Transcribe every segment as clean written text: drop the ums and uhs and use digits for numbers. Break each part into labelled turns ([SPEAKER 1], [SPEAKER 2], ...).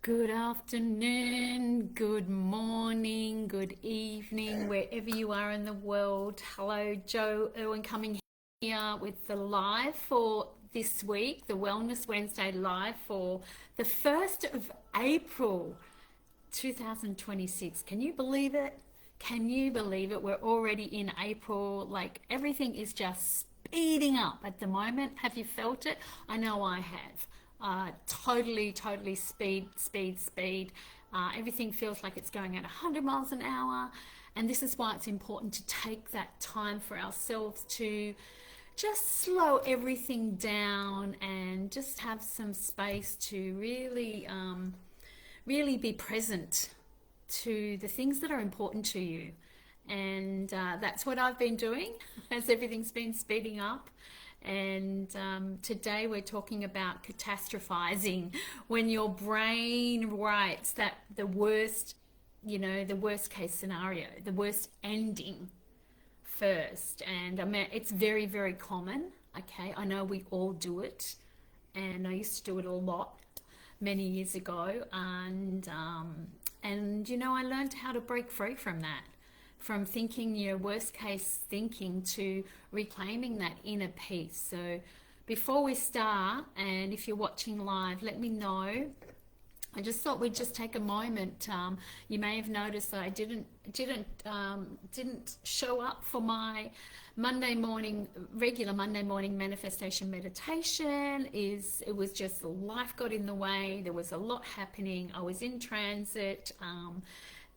[SPEAKER 1] Good afternoon, good morning, good evening, wherever you are in the world. Hello, Joe Irwin coming here with the live for this week, the Wellness Wednesday live for the 1st of April 2026. Can you believe it? Can you believe it? We're already in April. Like everything is just speeding up at the moment. Have you felt it? I know I have. Totally speed. Everything feels like it's going at 100 miles an hour. And this is why it's important to take that time for ourselves to just slow everything down and just have some space to really be present to the things that are important to you. And that's what I've been doing as everything's been speeding up. And today we're talking about catastrophizing, when your brain writes that the worst, the worst case scenario, the worst ending first. And I mean, it's very common. Okay, I know we all do it, and I used to do it a lot many years ago. And I learned how to break free from that, from thinking your worst case thinking to reclaiming that inner peace. So before we start, and if you're watching live, let me know. I just thought we'd just take a moment. You may have noticed that I didn't show up for my regular Monday morning manifestation meditation. It was just life got in the way. There was a lot happening. I was in transit.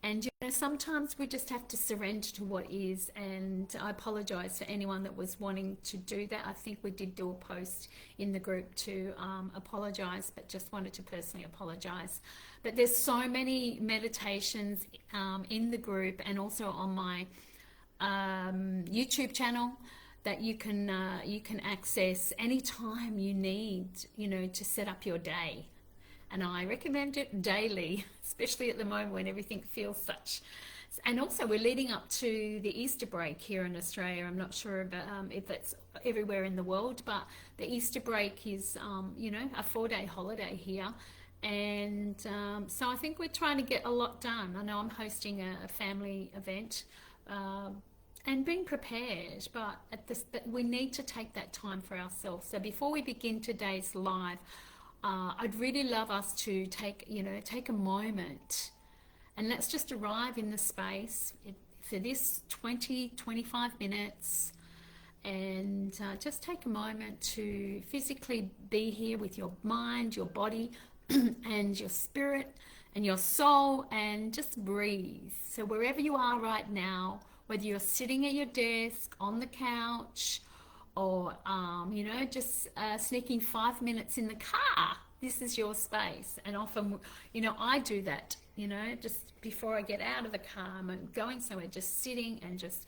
[SPEAKER 1] And sometimes we just have to surrender to what is. And I apologize for anyone that was wanting to do that. I think we did do a post in the group to apologize, but just wanted to personally apologize. But there's so many meditations in the group and also on my YouTube channel that you can access anytime you need, to set up your day. And I recommend it daily, especially at the moment when everything feels such. And also we're leading up to the Easter break here in Australia. I'm not sure about if that's everywhere in the world, but the Easter break is, a 4-day holiday here. And so I think we're trying to get a lot done. I know I'm hosting a family event and being prepared, but we need to take that time for ourselves. So before we begin today's live, I'd really love us to take a moment and let's just arrive in the space for this 20-25 minutes and just take a moment to physically be here with your mind, your body and your spirit and your soul, and just breathe. So wherever you are right now, whether you're sitting at your desk, on the couch, or just sneaking 5 minutes in the car, this is your space. And often I do that, just before I get out of the car, I'm going somewhere, just sitting and just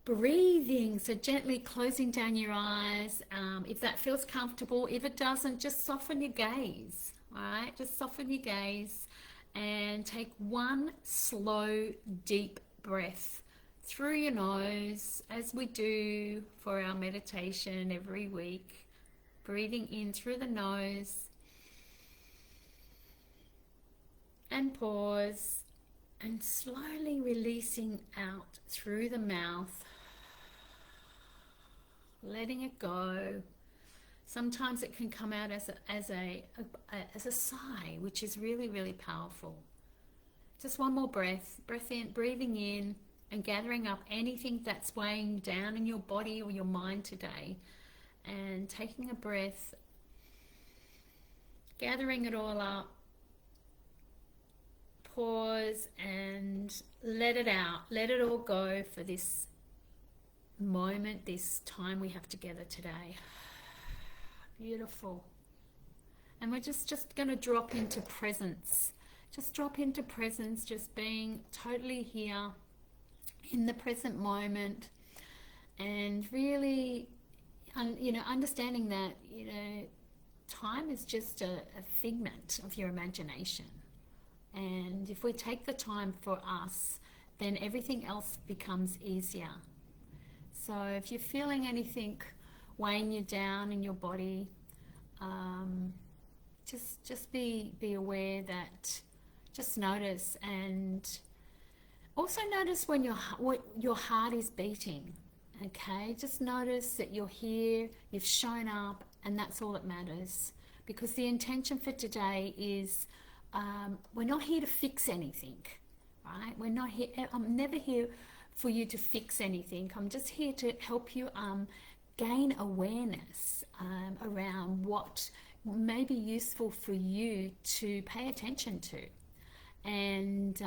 [SPEAKER 1] breathing. So gently closing down your eyes, if that feels comfortable. If it doesn't, just soften your gaze. All right, just soften your gaze and take one slow deep breath through your nose, as we do for our meditation every week. Breathing in through the nose and pause, and slowly releasing out through the mouth, letting it go. Sometimes it can come out as a sigh, which is really powerful. Just one more breath in, breathing in, and gathering up anything that's weighing down in your body or your mind today, and taking a breath, gathering it all up, pause and let it out, let it all go for this moment, this time we have together today. Beautiful. And we're just going to drop into presence. Just drop into presence, just being totally here in the present moment, and really understanding that time is just a figment of your imagination. And if we take the time for us, then everything else becomes easier. So if you're feeling anything weighing you down in your body, Just be aware that, just notice, and also notice when what your heart is beating. Okay, just notice that you're here, you've shown up, and that's all that matters. Because the intention for today is, we're not here to fix anything, right? We're not here. I'm never here for you to fix anything. I'm just here to help you gain awareness around what may be useful for you to pay attention to. And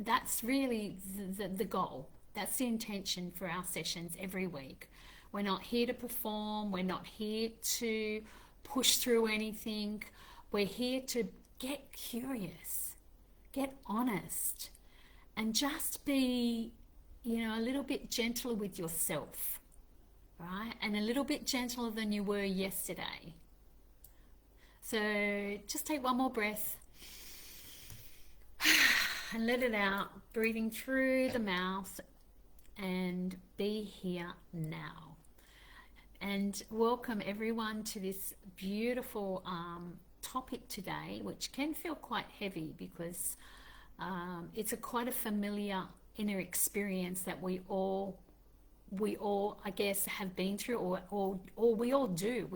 [SPEAKER 1] that's really the goal. That's the intention for our sessions every week. We're not here to perform. We're not here to push through anything. We're here to get curious, get honest, and just be, a little bit gentler with yourself, right? And a little bit gentler than you were yesterday. So just take one more breath and let it out, breathing through the mouth, and be here now. And welcome everyone to this beautiful topic today, which can feel quite heavy because it's quite a familiar inner experience that we all I guess have been through, or we all do.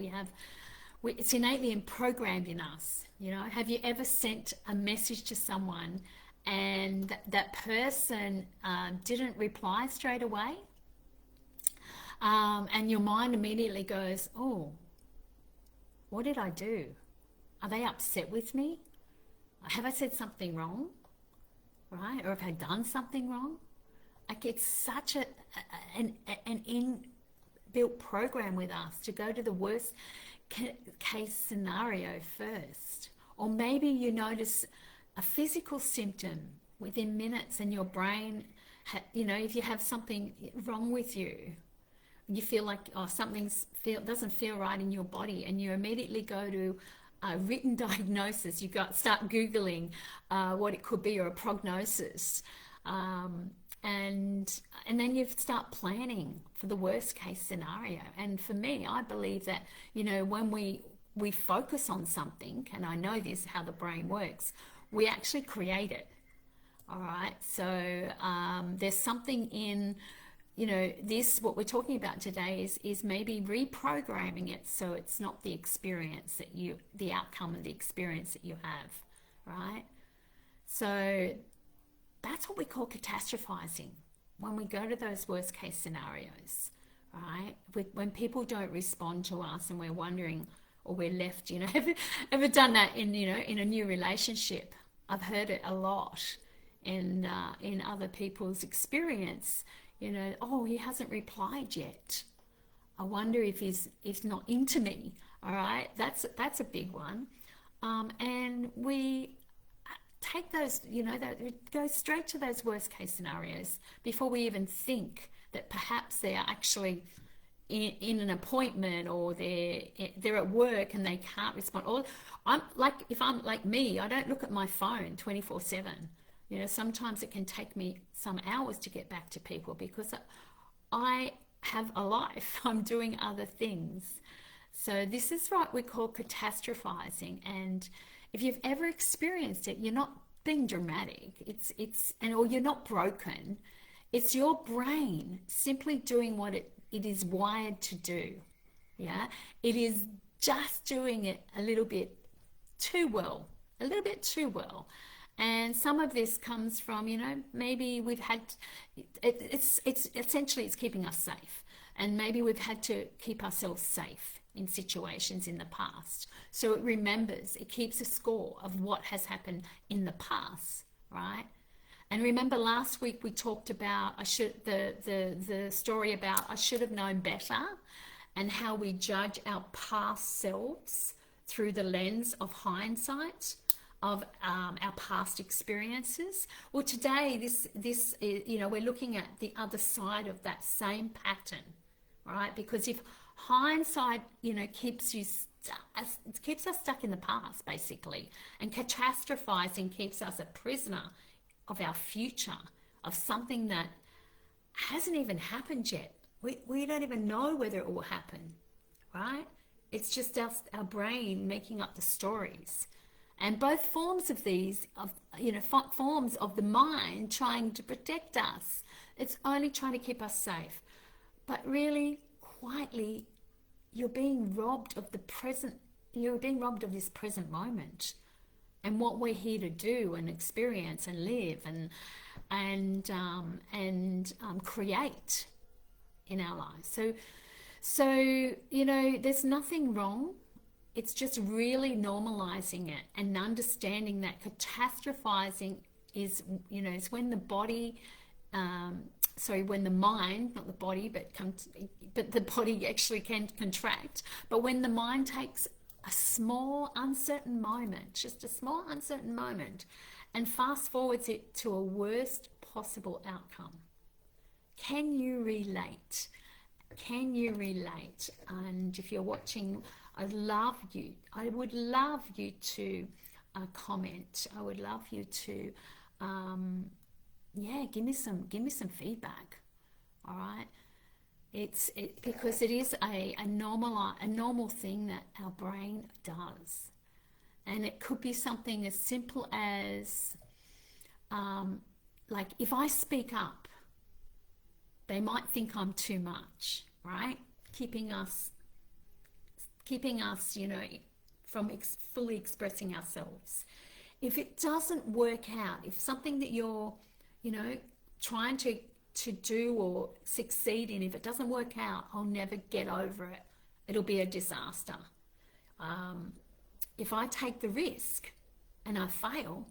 [SPEAKER 1] It's innately programmed in us. Have you ever sent a message to someone and that person didn't reply straight away? And your mind immediately goes, oh, what did I do? Are they upset with me? Have I said something wrong? Right? Or have I done something wrong? Like, it's such an inbuilt program with us to go to the worst case scenario first. Or maybe you notice a physical symptom within minutes and your brain, if you have something wrong with you, you feel like something doesn't feel right in your body, and you immediately go to a written diagnosis. You start Googling what it could be, or a prognosis. And then you start planning for the worst case scenario. And for me, I believe that, when we focus on something, and I know this, how the brain works, we actually create it. All right. So there's something in, what we're talking about today is maybe reprogramming it so it's not the experience the outcome of the experience that you have. Right. So that's what we call catastrophizing, when we go to those worst case scenarios, right? When people don't respond to us and we're wondering, or we're left, ever done that in a new relationship? I've heard it a lot in other people's experience. Oh, he hasn't replied yet. I wonder if he's not into me. All right, that's a big one. And we take those, go straight to those worst case scenarios before we even think that perhaps they are actually in an appointment, or they're at work and they can't respond. Or if I'm like me, I don't look at my phone 24/7. Sometimes it can take me some hours to get back to people because I have a life. I'm doing other things. So this is what we call catastrophizing. And if you've ever experienced it, you're not being dramatic. Or you're not broken. It's your brain simply doing what it is wired to do. Yeah, it is just doing it a little bit too well. And some of this comes from, maybe we've had, it's essentially it's keeping us safe. And maybe we've had to keep ourselves safe in situations in the past. So it remembers, it keeps a score of what has happened in the past, right? And remember last week we talked about the story about I should have known better, and how we judge our past selves through the lens of hindsight of our past experiences. Well, today this is, we're looking at the other side of that same pattern, right? Because if hindsight, keeps us stuck in the past, basically, and catastrophizing keeps us a prisoner of our future, of something that hasn't even happened yet. We don't even know whether it will happen, right? It's just our brain making up the stories. And both forms of these, forms of the mind trying to protect us. It's only trying to keep us safe. But really, quietly, you're being robbed of this present moment and what we're here to do and experience and live and create in our lives. So there's nothing wrong. It's just really normalizing it and understanding that catastrophizing is, it's when the body, when the mind, not the body, but the body actually can contract. But when the mind takes a small uncertain moment, just a small uncertain moment, and fast forwards it to a worst possible outcome. Can you relate? Can you relate? And if you're watching, I would love you to comment. I would love you to, give me some feedback. All right. Because it is a normal thing that our brain does, and it could be something as simple as, like if I speak up, they might think I'm too much, right? Keeping us, from fully expressing ourselves. If it doesn't work out, if something that you're, trying to do or succeed in, if it doesn't work out, I'll never get over it. It'll be a disaster. If I take the risk and I fail,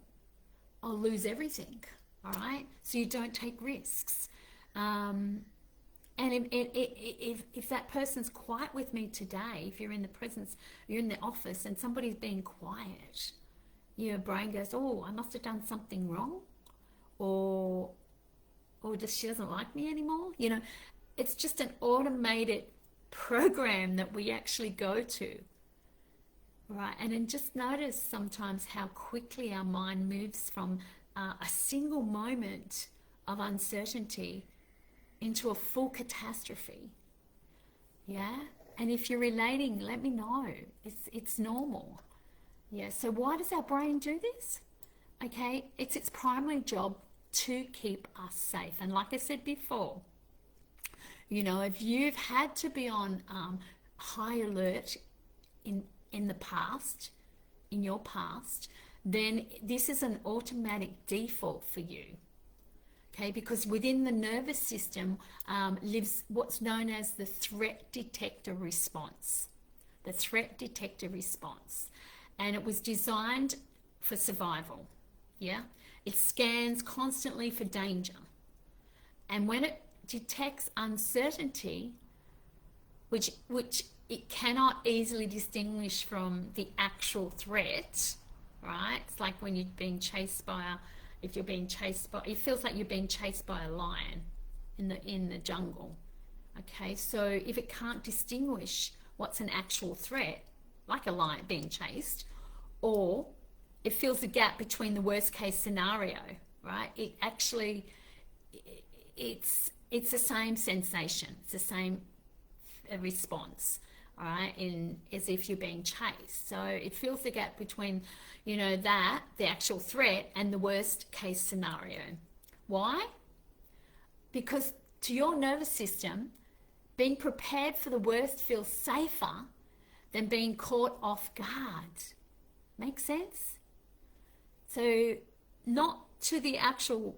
[SPEAKER 1] I'll lose everything. All right? So you don't take risks. And if that person's quiet with me today, if you're in the office and somebody's being quiet, your brain goes, oh, I must have done something wrong, or she doesn't like me anymore. It's just an automated program that we actually go to, right? And then just notice sometimes how quickly our mind moves from a single moment of uncertainty into a full catastrophe. Yeah. And if you're relating, let me know. It's normal. Yeah. So why does our brain do this? Okay. It's its primary job to keep us safe. And like I said before, if you've had to be on high alert in the past, in your past, then this is an automatic default for you. Okay, because within the nervous system lives what's known as the threat detector response. The threat detector response. And it was designed for survival. Yeah. It scans constantly for danger. And when it detects uncertainty, which it cannot easily distinguish from the actual threat, right? It's like when you're being chased by it feels like you're being chased by a lion in the jungle. Okay, so if it can't distinguish what's an actual threat, like a lion being chased, or it fills the gap between the worst case scenario, right? It's the same sensation, it's the same response, all right, as if you're being chased. So it fills the gap between, the actual threat and the worst case scenario. Why? Because to your nervous system, being prepared for the worst feels safer than being caught off guard. Make sense? So not to the actual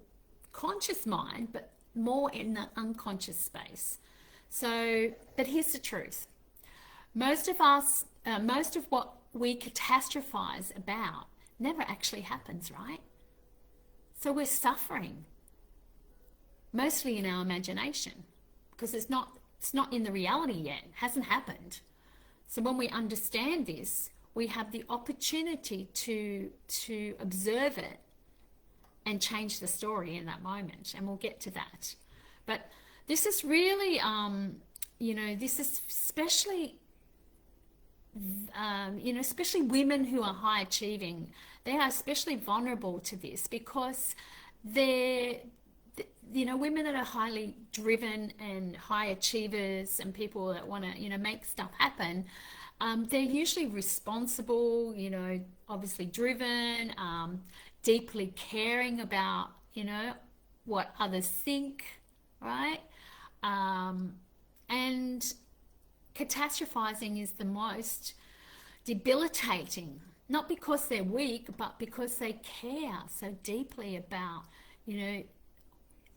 [SPEAKER 1] conscious mind, but more in the unconscious space. So, but here's the truth. Most of what we catastrophize about never actually happens, right? So we're suffering, mostly in our imagination, because it's not in the reality yet. It hasn't happened. So when we understand this, we have the opportunity to observe it and change the story in that moment, and we'll get to that. But this is really, this is especially, especially women who are high achieving. They are especially vulnerable to this because they're, women that are highly driven and high achievers and people that want to, make stuff happen, They're usually responsible, obviously driven, deeply caring about, what others think, right? Um, and catastrophizing is the most debilitating, not because they're weak, but because they care so deeply about, you know,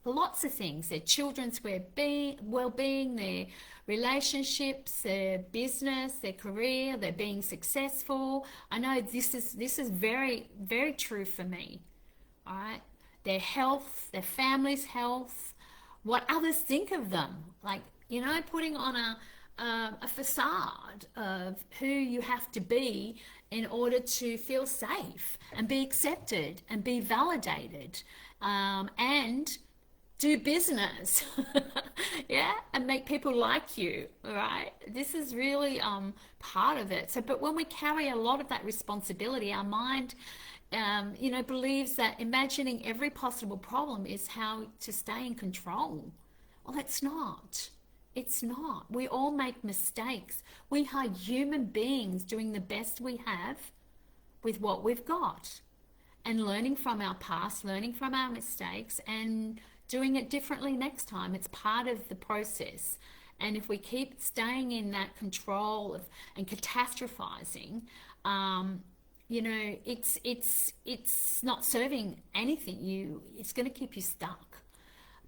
[SPEAKER 1] lots of things, their children's well-being, their relationships, their business, their career, their being successful. I know this is very, very true for me. All right, their health, their family's health, what others think of them, like, putting on a facade of who you have to be in order to feel safe and be accepted and be validated, and do business. Yeah, and make people like you. All right, this is really part of it. So but when we carry a lot of that responsibility, our mind believes that imagining every possible problem is how to stay in control. Well, it's not. We all make mistakes. We are human beings doing the best we have with what we've got, and learning from our past, learning from our mistakes, and doing it differently next time. It's part of the process. And if we keep staying in that control of and catastrophizing, it's not serving anything. It's going to keep you stuck,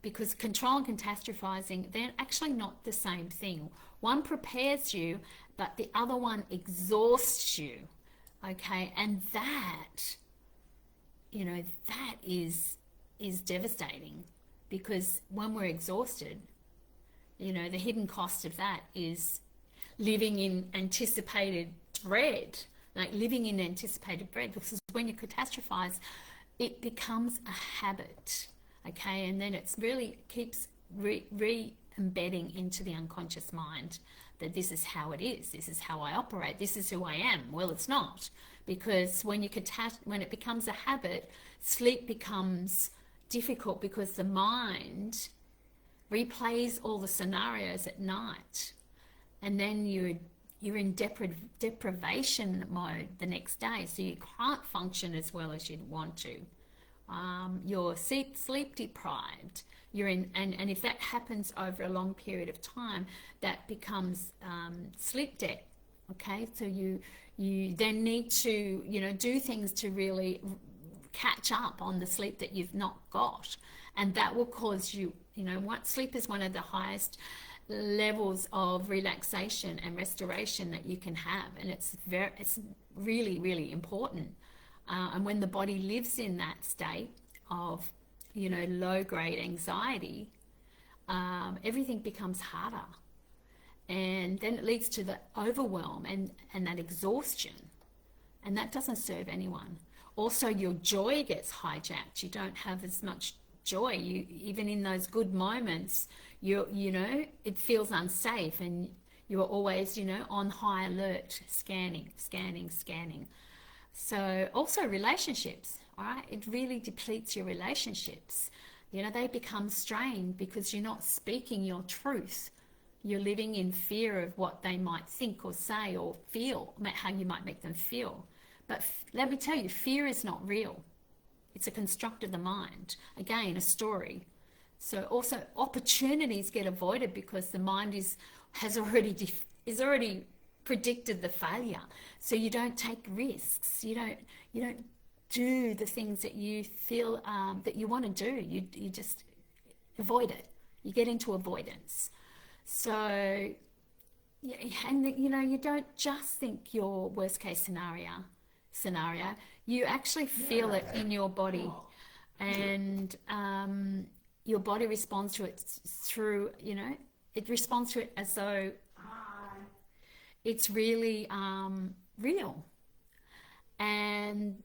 [SPEAKER 1] because control and catastrophizing, they're actually not the same thing. One prepares you, but the other one exhausts you. Okay, and that is devastating, because when we're exhausted, the hidden cost of that is living in anticipated dread, like living in anticipated dread, because when you catastrophize, it becomes a habit, okay, and then it's really keeps re-embedding into the unconscious mind that this is how it is, this is how I operate, this is who I am. Well, it's not, because when it becomes a habit, sleep becomes difficult, because the mind replays all the scenarios at night, and then you're in deprivation mode the next day, so you can't function as well as you'd want to. You're sleep deprived. You're in, and if that happens over a long period of time, that becomes sleep debt. Okay, so you then need to do things to really catch up on the sleep that you've not got, and that will cause you, what sleep is one of the highest levels of relaxation and restoration that you can have, and it's really, really important. And when the body lives in that state of low grade anxiety, everything becomes harder, and then it leads to the overwhelm and that exhaustion, and that doesn't serve anyone. Also, your joy gets hijacked. You don't have as much joy. You, even in those good moments, it feels unsafe, and you're always on high alert, scanning. So also relationships, all right, it really depletes your relationships. They become strained because you're not speaking your truth. You're living in fear of what they might think or say or feel, how you might make them feel. But let me tell you, fear is not real. It's a construct of the mind. Again, a story. So also opportunities get avoided because the mind is already predicted the failure. So you don't take risks. You don't do the things that you feel that you want to do. You just avoid it. You get into avoidance. So and you don't just think your worst case scenario, you actually feel it in your body, and your body responds to it through, it responds to it as though it's really real. And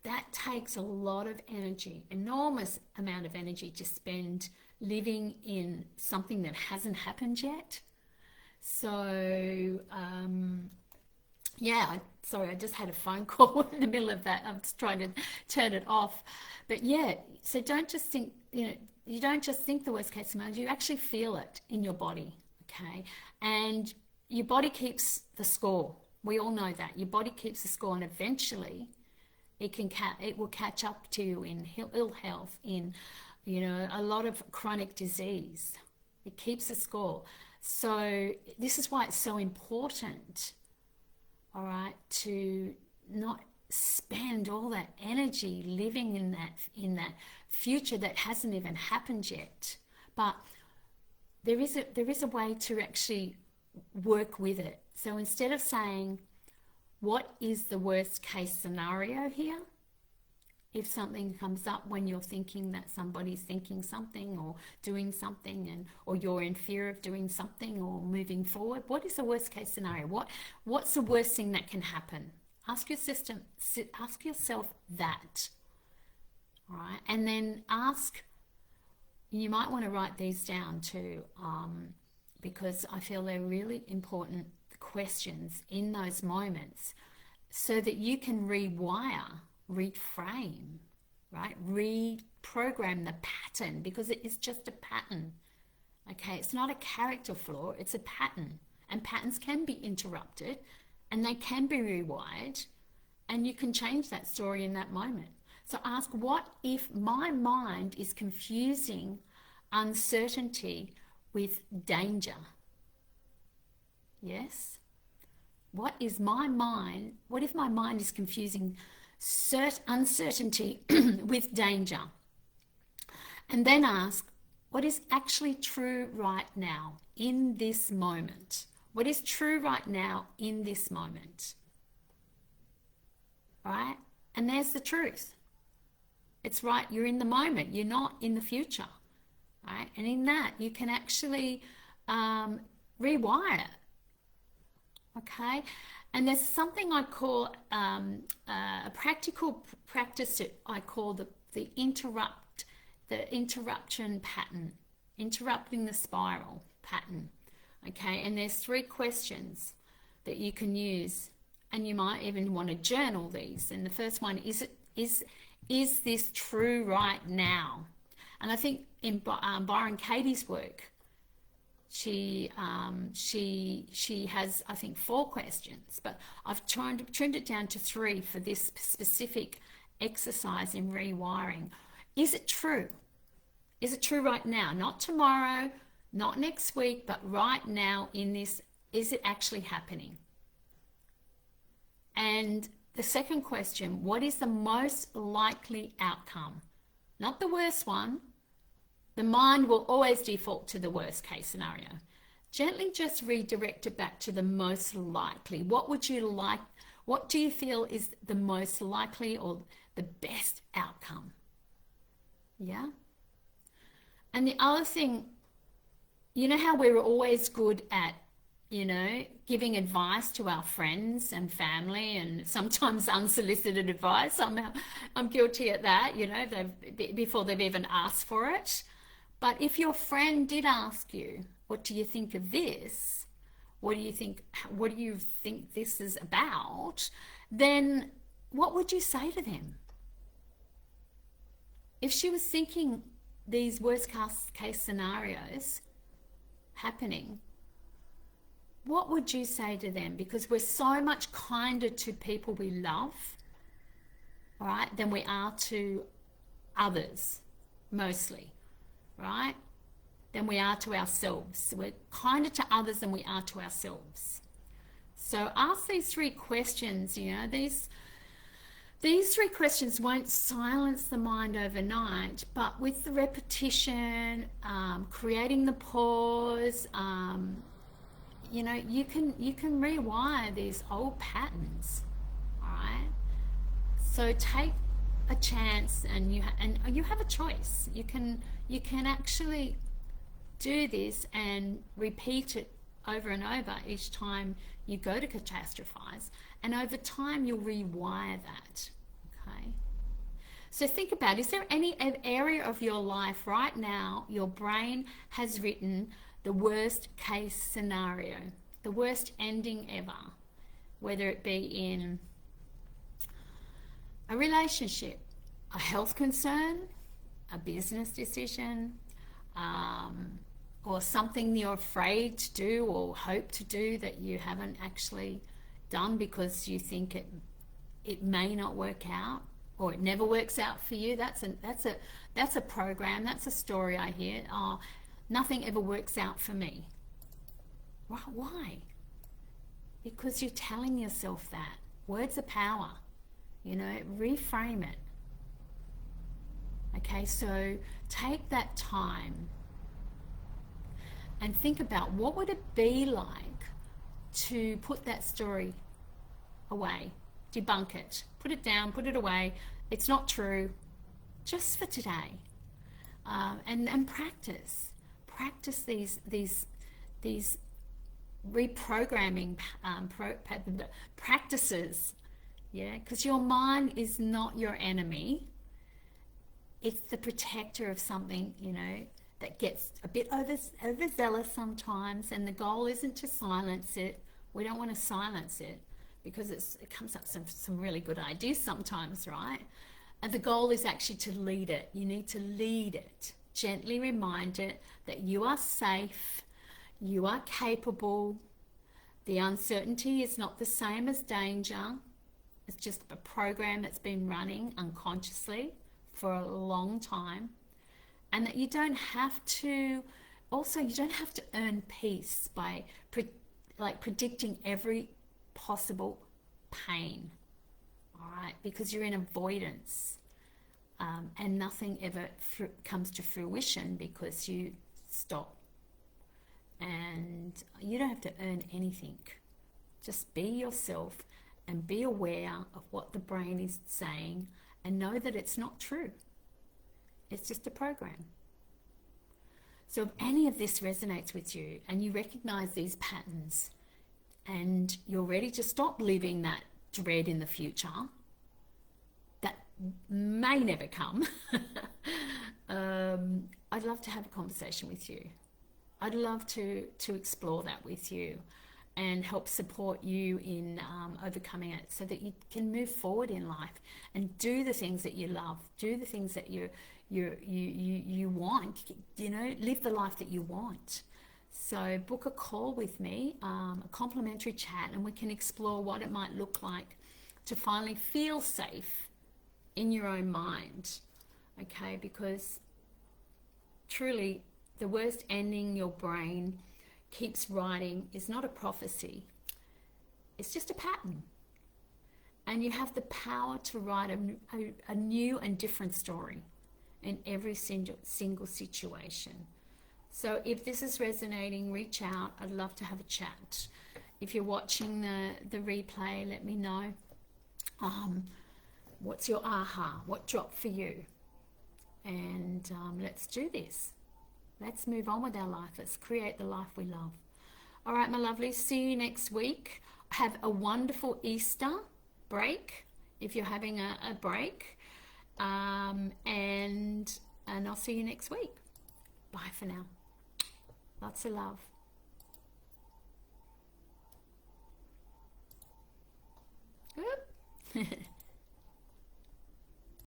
[SPEAKER 1] that takes a lot of energy, enormous amount of energy, to spend living in something that hasn't happened yet. So sorry, I just had a phone call in the middle of that. I'm just trying to turn it off. But yeah, so don't just think, you don't just think the worst case scenario, you actually feel it in your body, okay? And your body keeps the score. We all know that your body keeps the score, and eventually it will catch up to you in ill health, in a lot of chronic disease. It keeps a score. So this is why it's so important, all right, to not spend all that energy living in that future that hasn't even happened yet. But there is a way to actually work with it. So instead of saying, what is the worst case scenario here? If something comes up when you're thinking that somebody's thinking something or doing something, or you're in fear of doing something or moving forward, what is the worst case scenario? What's the worst thing that can happen? Ask yourself that. All right, and then you might want to write these down too, because I feel they're really important questions in those moments, so that you can rewire, reframe, right? Reprogram the pattern, because it is just a pattern. Okay, it's not a character flaw, it's a pattern. And patterns can be interrupted and they can be rewired, and you can change that story in that moment. So ask, what if my mind is confusing uncertainty with danger? Yes? What if my mind is confusing uncertainty with danger? And then ask, what is actually true right now in this moment? What is true right now in this moment? Right? And there's the truth. It's right, you're in the moment, you're not in the future. Right? And in that, you can actually rewire it. Okay? And there's something I call a practical practice that I call the interruption pattern, interrupting the spiral pattern. Okay, and there's 3 questions that you can use, and you might even want to journal these. And the first one is this true right now? And I think in Byron Katie's work, she has, I think, 4 questions, but I've trimmed it down to 3 for this specific exercise in rewiring. Is it true? Is it true right now? Not tomorrow, not next week, but right now in this, is it actually happening? And the second question, what is the most likely outcome? Not the worst one. The mind will always default to the worst case scenario. Gently just redirect it back to the most likely. What would you like? What do you feel is the most likely or the best outcome? Yeah? And the other thing, you know how we're always good at, giving advice to our friends and family, and sometimes unsolicited advice. I'm guilty at that, before they've even asked for it. But if your friend did ask you, what do you think of this? What do you think this is about? Then what would you say to them? If she was thinking these worst case scenarios happening, what would you say to them? Because we're so much kinder to people we love, all right, than we are to others, mostly, right? Than we are to ourselves. We're kinder to others than we are to ourselves. So ask these 3 questions. These 3 questions won't silence the mind overnight, but with the repetition, creating the pause, you can rewire these old patterns. All right. So take a chance, and you have a choice. You can actually do this and repeat it over and over each time you go to catastrophize, and over time you'll rewire that. Okay, so think about, is there any area of your life right now your brain has written the worst case scenario, the worst ending ever, whether it be in a relationship, a health concern, a business decision, or something you're afraid to do or hope to do that you haven't actually done because you think it may not work out, or it never works out for you. That's a program. That's a story I hear. Oh, nothing ever works out for me. Why? Because you're telling yourself that. Words are power. Reframe it. Okay, so take that time and think about, what would it be like to put that story away, debunk it, put it down, put it away. It's not true, just for today. And practice these reprogramming practices. Yeah, because your mind is not your enemy. It's the protector of something, that gets a bit overzealous sometimes, and the goal isn't to silence it. We don't want to silence it, because it comes up some really good ideas sometimes, right? And the goal is actually to lead it. You need to lead it. Gently remind it that you are safe, you are capable. The uncertainty is not the same as danger. It's just a program that's been running unconsciously for a long time. And that you don't have to earn peace by predicting every possible pain, all right? Because you're in avoidance, and nothing ever comes to fruition because you stop. And you don't have to earn anything. Just be yourself and be aware of what the brain is saying, and know that it's not true. It's just a program. So if any of this resonates with you and you recognize these patterns and you're ready to stop living that dread in the future that may never come, I'd love to have a conversation with you. I'd love to explore that with you and help support you in overcoming it, so that you can move forward in life and do the things that you love, do the things that you want, live the life that you want. So book a call with me, a complimentary chat, and we can explore what it might look like to finally feel safe in your own mind. Okay, because truly the worst ending your brain keeps writing is not a prophecy. It's just a pattern. And you have the power to write a new and different story in every single situation. So if this is resonating, reach out. I'd love to have a chat. If you're watching the replay, let me know. What's your aha? What dropped for you? And let's do this. Let's move on with our life. Let's create the life we love. All right, my lovelies. See you next week. Have a wonderful Easter break, if you're having a break. And I'll see you next week. Bye for now. Lots of love.